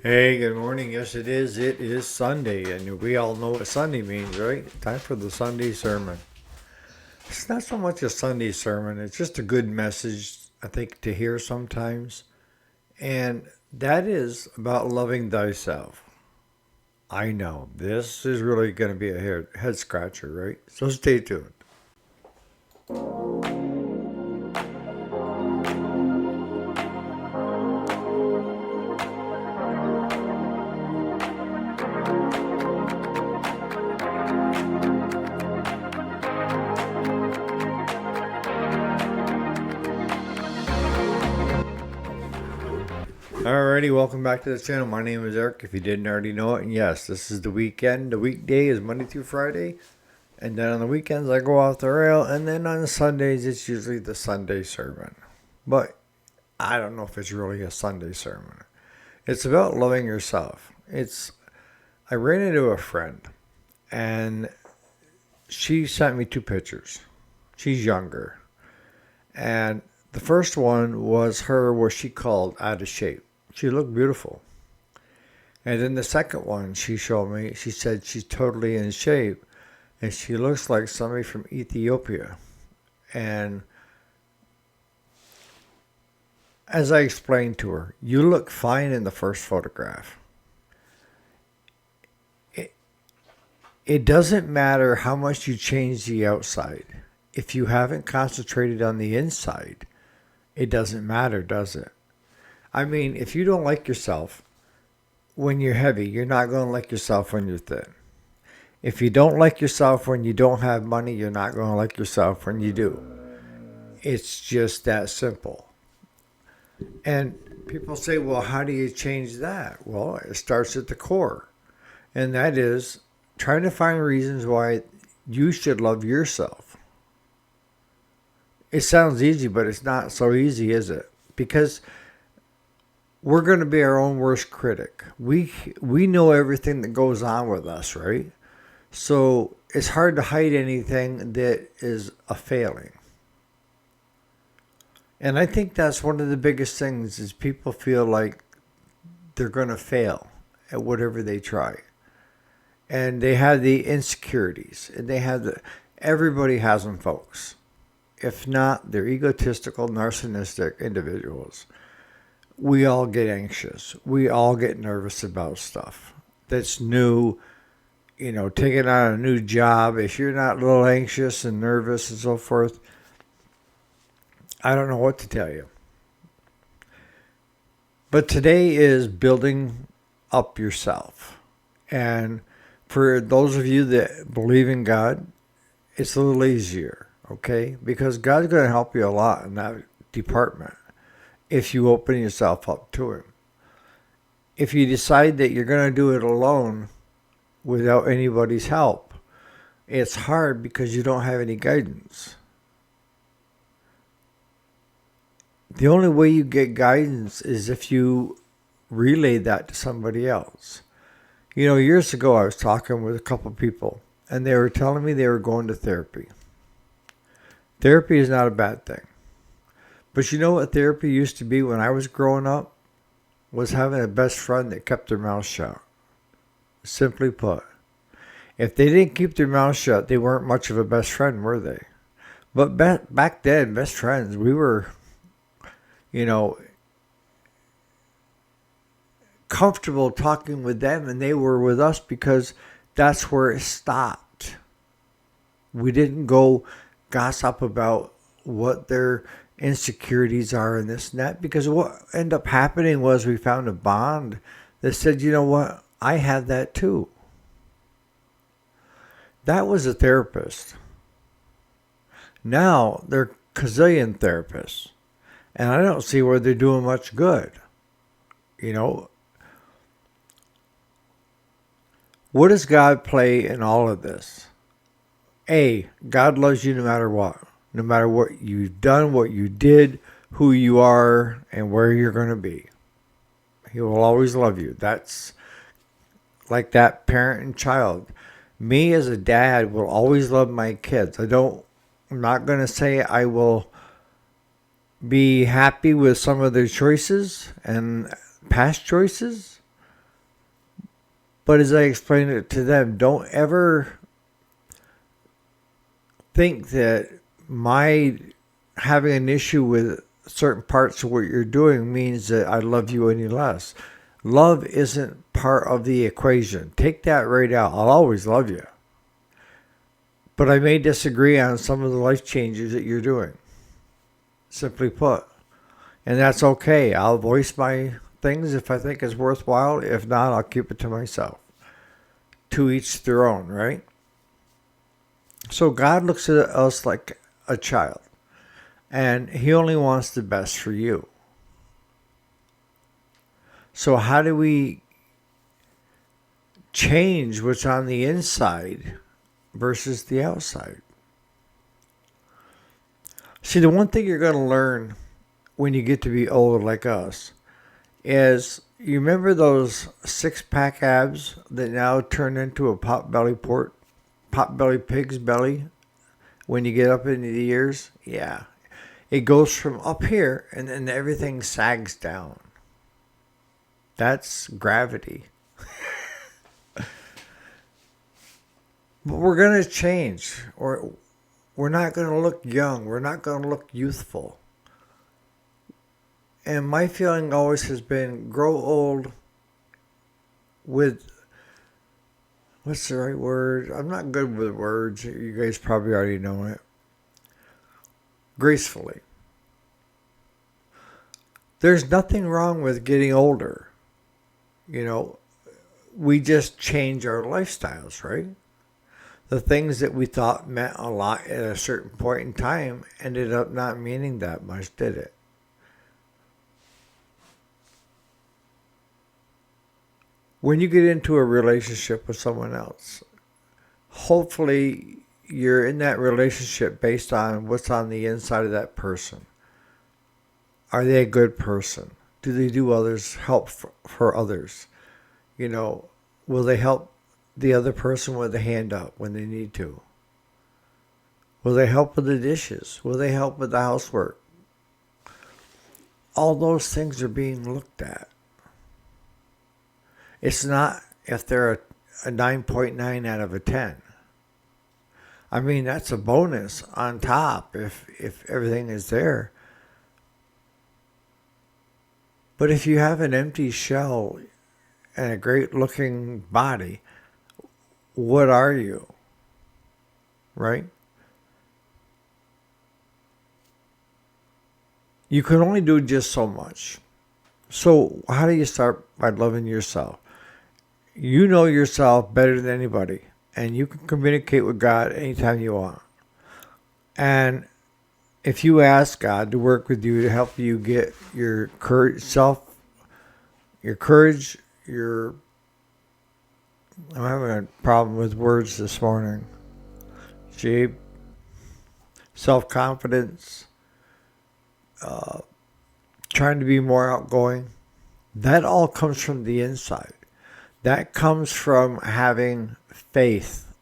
Hey, good morning. Yes, it is. It is Sunday, and we all know what Sunday means, right? Time for the Sunday sermon. It's not so much a Sunday sermon, it's just a good message, I think, to hear sometimes. And that is about loving thyself. I know, this is really going to be a head scratcher, right? So stay tuned. Alrighty, welcome back to the channel. My name is Eric, if you didn't already know it. And yes, this is the weekend. The weekday is Monday through Friday. And then on the weekends, I go off the rail. And then on Sundays, it's usually the Sunday sermon. But I don't know if it's really a Sunday sermon. It's about loving yourself. I ran into a friend, and she sent me two pictures. She's younger. And the first one was her where she called out of shape. She looked beautiful. And then the second one she showed me, she said she's totally in shape and she looks like somebody from Ethiopia. And as I explained to her, you look fine in the first photograph. It, it doesn't matter how much you change the outside. If you haven't concentrated on the inside, it doesn't matter, does it? I mean, if you don't like yourself when you're heavy, you're not going to like yourself when you're thin. If you don't like yourself when you don't have money, you're not going to like yourself when you do. It's just that simple. And people say, well, how do you change that? Well, it starts at the core. And that is trying to find reasons why you should love yourself. It sounds easy, but it's not so easy, is it? Because we're going to be our own worst critic. We know everything that goes on with us, right? So it's hard to hide anything that is a failing. And I think that's one of the biggest things is people feel like they're going to fail at whatever they try. And they have the insecurities. And everybody has them, folks. If not, they're egotistical, narcissistic individuals. We all get anxious. We all get nervous about stuff that's new. Taking on a new job. If you're not a little anxious and nervous and so forth, I don't know what to tell you. But today is building up yourself. And for those of you that believe in God, it's a little easier, okay? Because God's going to help you a lot in that department if you open yourself up to Him. If you decide that you're going to do it alone without anybody's help, it's hard because you don't have any guidance. The only way you get guidance is if you relay that to somebody else. Years ago I was talking with a couple of people and they were telling me they were going to therapy. Therapy is not a bad thing. But you know what therapy used to be when I was growing up? Was having a best friend that kept their mouth shut. Simply put. If they didn't keep their mouth shut, they weren't much of a best friend, were they? But back then, best friends, we were, comfortable talking with them and they were with us because that's where it stopped. We didn't go gossip about what their insecurities are and this and that, because what ended up happening was we found a bond that said, you know what, I have that too. That was a therapist. Now they're gazillion therapists, and I don't see where they're doing much good. What does God play in all of this? God loves you no matter what. No matter what you've done, what you did, who you are, and where you're going to be. He will always love you. That's like that parent and child. Me as a dad will always love my kids. I'm not going to say I will be happy with some of their choices and past choices, But as I explained it to them, don't ever think that my having an issue with certain parts of what you're doing means that I love you any less. Love isn't part of the equation. Take that right out. I'll always love you. But I may disagree on some of the life changes that you're doing. Simply put. And that's okay. I'll voice my things if I think it's worthwhile. If not, I'll keep it to myself. To each their own, right? So God looks at us like a child. And He only wants the best for you. So how do we change what's on the inside versus the outside? See, the one thing you're going to learn when you get to be old like us is, you remember those six-pack abs that now turn into a pot-belly pig's belly when you get up into the years? Yeah. It goes from up here and then everything sags down. That's gravity. But we're going to change. Or we're not going to look young. We're not going to look youthful. And my feeling always has been, grow old with, what's the right word? I'm not good with words. You guys probably already know it. Gracefully. There's nothing wrong with getting older. You know, we just change our lifestyles, right? The things that we thought meant a lot at a certain point in time ended up not meaning that much, did it? When you get into a relationship with someone else, hopefully you're in that relationship based on what's on the inside of that person. Are they a good person? Do they do others, help for others? You know, will they help the other person with a hand up when they need to? Will they help with the dishes? Will they help with the housework? All those things are being looked at. It's not if they're a 9.9 out of a 10. I mean, that's a bonus on top if everything is there. But if you have an empty shell and a great looking body, what are you? Right? You can only do just so much. So how do you start? By loving yourself. You know yourself better than anybody, and you can communicate with God anytime you want. And if you ask God to work with you to help you get your courage, I'm having a problem with words this morning. Self-confidence, trying to be more outgoing. That all comes from the inside. That comes from having faith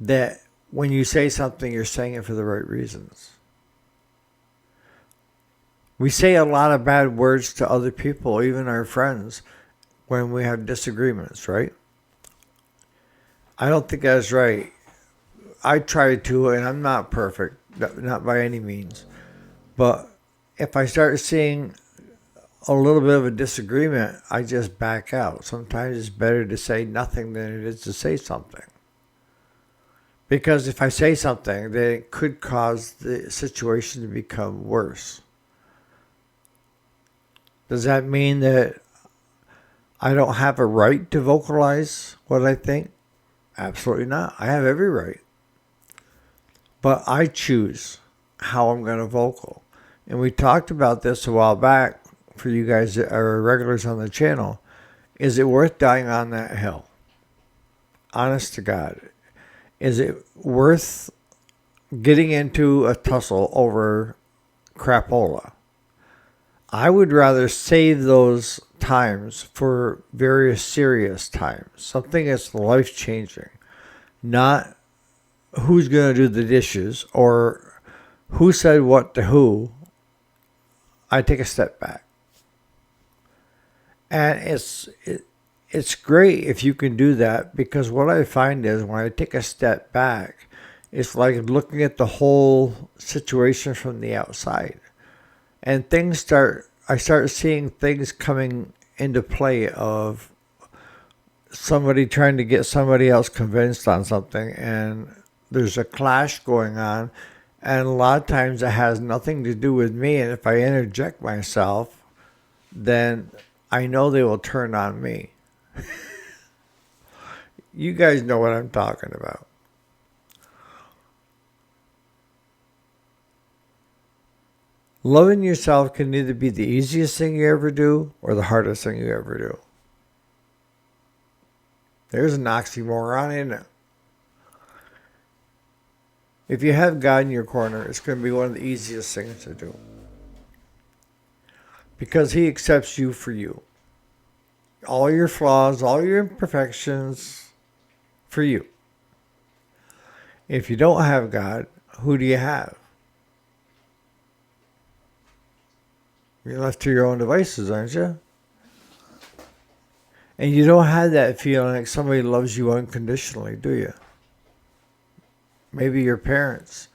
that when you say something, you're saying it for the right reasons. We say a lot of bad words to other people, even our friends, when we have disagreements, right? I don't think that's right. I try to, and I'm not perfect, not by any means. But if I start seeing a little bit of a disagreement, I just back out. Sometimes it's better to say nothing than it is to say something. Because if I say something, then it could cause the situation to become worse. Does that mean that I don't have a right to vocalize what I think? Absolutely not. I have every right. But I choose how I'm going to vocal. And we talked about this a while back for you guys that are regulars on the channel. Is it worth dying on that hill? Honest to God. Is it worth getting into a tussle over crapola? I would rather save those times for very serious times. Something that's life-changing. Not who's going to do the dishes or who said what to who. I take a step back. And it's great if you can do that, because what I find is when I take a step back, it's like looking at the whole situation from the outside. And I start seeing things coming into play of somebody trying to get somebody else convinced on something, and there's a clash going on. And a lot of times it has nothing to do with me. And if I interject myself, then I know they will turn on me. You guys know what I'm talking about. Loving yourself can either be the easiest thing you ever do or the hardest thing you ever do. There's an oxymoron in it. If you have God in your corner, it's going to be one of the easiest things to do. Because He accepts you for you. All your flaws, all your imperfections, for you. If you don't have God, who do you have? You're left to your own devices, aren't you? And you don't have that feeling like somebody loves you unconditionally, do you? Maybe your parents.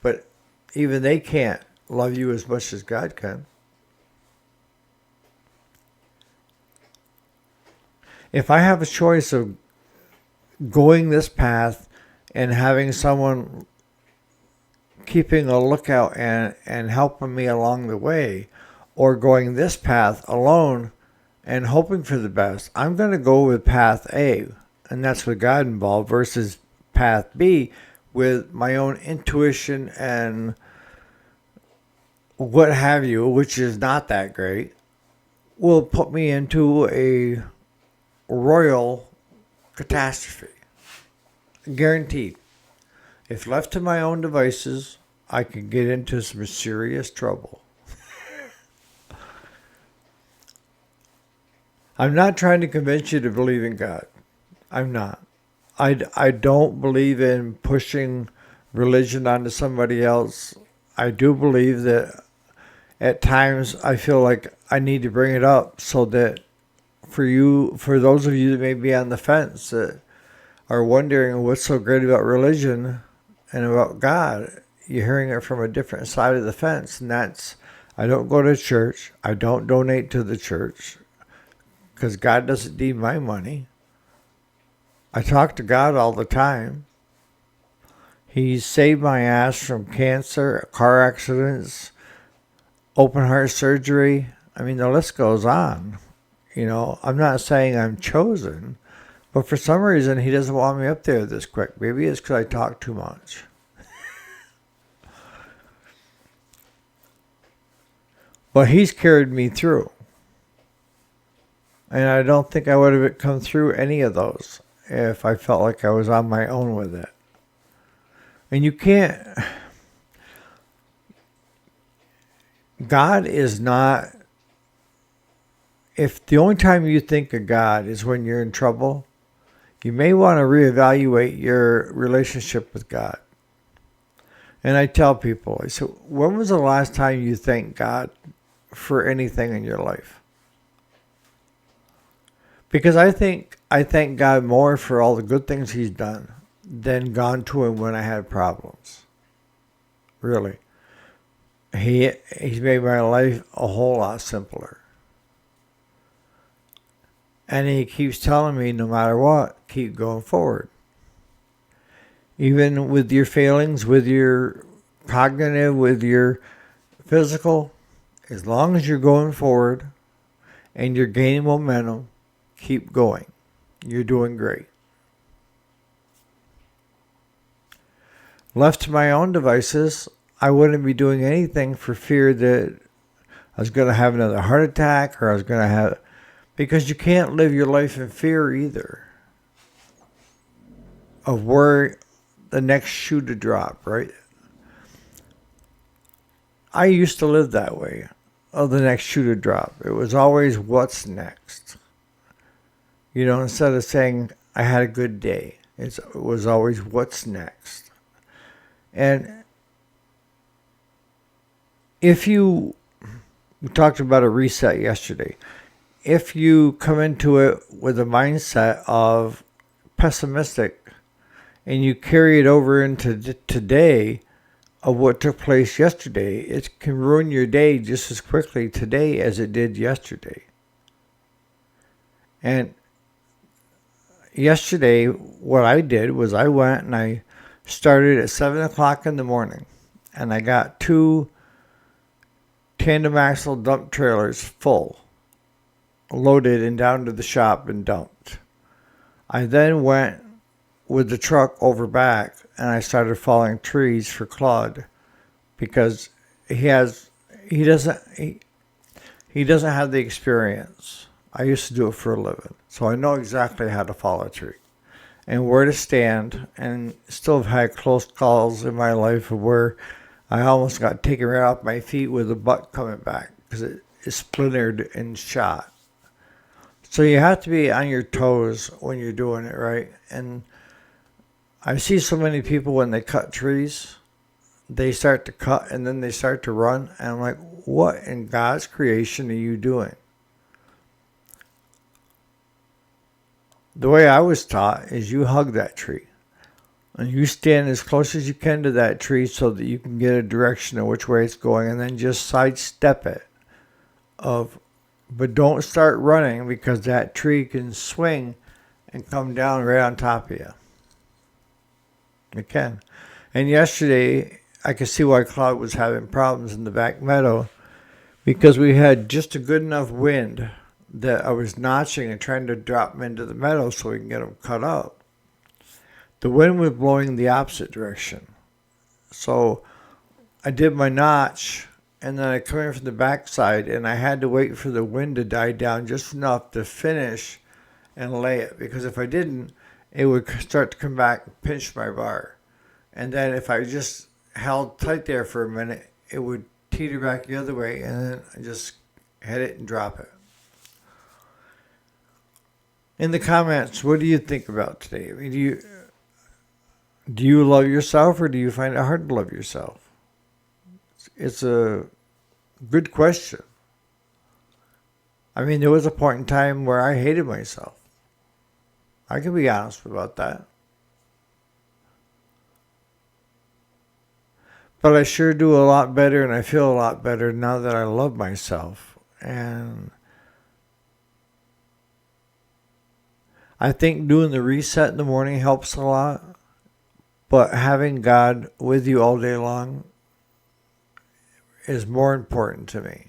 But even they can't love you as much as God can. If I have a choice of going this path and having someone keeping a lookout and helping me along the way, or going this path alone and hoping for the best, I'm going to go with path A, and that's with God involved, versus path B with my own intuition and what have you, which is not that great, will put me into a royal catastrophe. Guaranteed. If left to my own devices, I could get into some serious trouble. I'm not trying to convince you to believe in God. I'm not. I don't believe in pushing religion onto somebody else. I do believe that at times I feel like I need to bring it up so that for those of you that may be on the fence that are wondering what's so great about religion and about God, you're hearing it from a different side of the fence. And that's, I don't go to church. I don't donate to the church because God doesn't need my money. I talk to God all the time. He saved my ass from cancer, car accidents, open heart surgery. I mean, the list goes on. You know, I'm not saying I'm chosen, but for some reason, He doesn't want me up there this quick. Maybe it's because I talk too much. But He's carried me through. And I don't think I would have come through any of those if I felt like I was on my own with it. And you can't... God is not... If the only time you think of God is when you're in trouble, you may want to reevaluate your relationship with God. And I tell people, I say, when was the last time you thanked God for anything in your life? Because I thank God more for all the good things He's done than gone to Him when I had problems. Really. He's made my life a whole lot simpler. And He keeps telling me, no matter what, keep going forward. Even with your failings, with your cognitive, with your physical, as long as you're going forward and you're gaining momentum, keep going. You're doing great. Left to my own devices, I wouldn't be doing anything for fear that I was going to have another heart attack or I was going to have... Because you can't live your life in fear either of where the next shoe to drop, right? I used to live that way, of the next shoe to drop. It was always what's next. You know, instead of saying I had a good day, it was always what's next. And we talked about a reset yesterday. if you come into it with a mindset of pessimistic and you carry it over into today of what took place yesterday, it can ruin your day just as quickly today as it did yesterday. And yesterday, what I did was I went and I started at 7 o'clock in the morning, and I got 2 tandem axle dump trailers full, loaded and down to the shop and dumped. I then went with the truck over back and I started falling trees for Claude because he doesn't have the experience. I used to do it for a living, so I know exactly how to fall a tree and where to stand, and still have had close calls in my life of where I almost got taken right off my feet with the butt coming back because it splintered and shot. So you have to be on your toes when you're doing it, right? And I see so many people when they cut trees, they start to cut and then they start to run. And I'm like, what in God's creation are you doing? The way I was taught is you hug that tree. And you stand as close as you can to that tree so that you can get a direction of which way it's going, and then just sidestep it. But don't start running because that tree can swing and come down right on top of you. It can. And yesterday, I could see why Claude was having problems in the back meadow because we had just a good enough wind that I was notching and trying to drop them into the meadow so we can get them cut up. The wind was blowing the opposite direction. So I did my notch, and then I come in from the backside, and I had to wait for the wind to die down just enough to finish and lay it. Because if I didn't, it would start to come back and pinch my bar. And then if I just held tight there for a minute, it would teeter back the other way, and then I just hit it and drop it. In the comments, what do you think about today? I mean, do you love yourself, or do you find it hard to love yourself? It's a good question. I mean, there was a point in time where I hated myself. I can be honest about that. But I sure do a lot better, and I feel a lot better now that I love myself. And I think doing the reset in the morning helps a lot. But having God with you all day long is more important to me.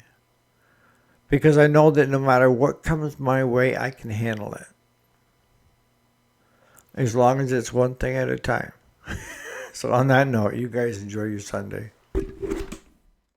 Because I know that no matter what comes my way, I can handle it. As long as it's one thing at a time. So on that note, you guys enjoy your Sunday.